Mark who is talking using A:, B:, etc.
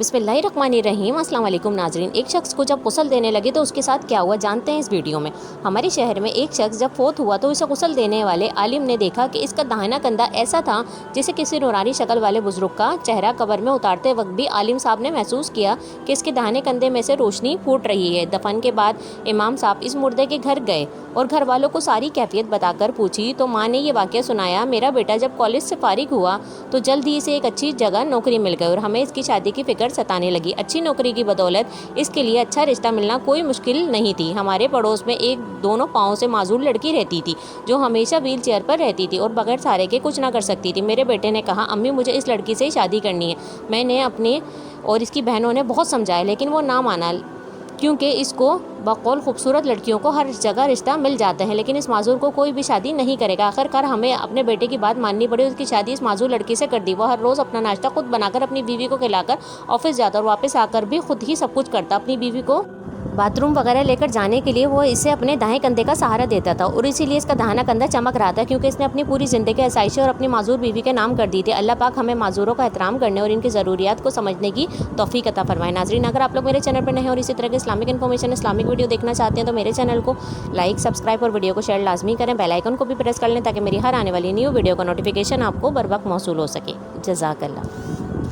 A: बिस्मिल्लाहिर्रहमानिर्रहीम। अस्सलाम वालेकुम नाजरीन। एक शख्स को जब गुस्ल देने लगे तो उसके साथ क्या हुआ जानते हैं इस वीडियो में। हमारे शहर में एक शख्स जब फोत हुआ तो इसे गुस्ल देने वाले आलिम ने देखा कि इसका दाहिना कंधा ऐसा था जैसे किसी नूरानी शक्ल वाले बुजुर्ग का चेहरा। कब्र में उतारते वक्त भी आलिम साहब ने महसूस किया कि इसके दाहिने कंधे में से रोशनी फूट रही है। दफन के बाद इमाम साहब इस मुर्दे के घर गए और घर वालों को सारी कैफियत बताकर पूछी तो माँ ने ये वाक़या सुनाया, मेरा बेटा जब कॉलेज से फारिग हुआ तो जल्द ही इसे एक अच्छी जगह नौकरी मिल गई और हमें इसकी शादी की फिक्र सताने लगी। अच्छी नौकरी की बदौलत इसके लिए अच्छा रिश्ता मिलना कोई मुश्किल नहीं थी। हमारे पड़ोस में एक दोनों पाँव से माजूर लड़की रहती थी जो हमेशा व्हील चेयर पर रहती थी और बगैर सहारे के कुछ ना कर सकती थी। मेरे बेटे ने कहा, अम्मी मुझे इस लड़की से ही शादी करनी है। मैंने अपने और इसकी बहनों ने बहुत समझाया लेकिन वो ना माना क्योंकि इसको बकौल खूबसूरत लड़कियों को हर जगह रिश्ता मिल जाते हैं लेकिन इस माजूर को कोई भी शादी नहीं करेगा। आखिरकार हमें अपने बेटे की बात माननी पड़ी। उसकी शादी इस माजूर लड़की से कर दी। वो हर रोज़ अपना नाश्ता खुद बनाकर अपनी बीवी को खिलाकर ऑफिस जाता और वापस आकर भी खुद ही सब कुछ करता। अपनी बीवी को बाथरूम वगैरह लेकर जाने के लिए वो इसे अपने दाएं कंधे का सहारा देता था और इसीलिए इसका दाहिना कंधा चमक रहा था क्योंकि इसने अपनी पूरी ज़िंदगी आसाइशें और अपनी माजूर बीवी के नाम कर दी थी। अल्लाह पाक हमें माजूरों का एहतराम करने और इनकी ज़रूरियात को समझने की तौफीक अता फरमाए। नाज़रीन, अगर आप लोग मेरे चैनल पर नए हैं और इसी तरह के इस्लामिक इन्फॉर्मेशन इस्लामिक वीडियो देखना चाहते हैं तो मेरे चैनल को लाइक सब्सक्राइब और वीडियो को शेयर लाजमी करें। बेल आइकन को भी प्रेस कर लें ताकि मेरी हर आने वाली न्यू वीडियो का नोटिफिकेशन आपको बर वक्त मौसूल हो सके। जज़ाकल्लाह।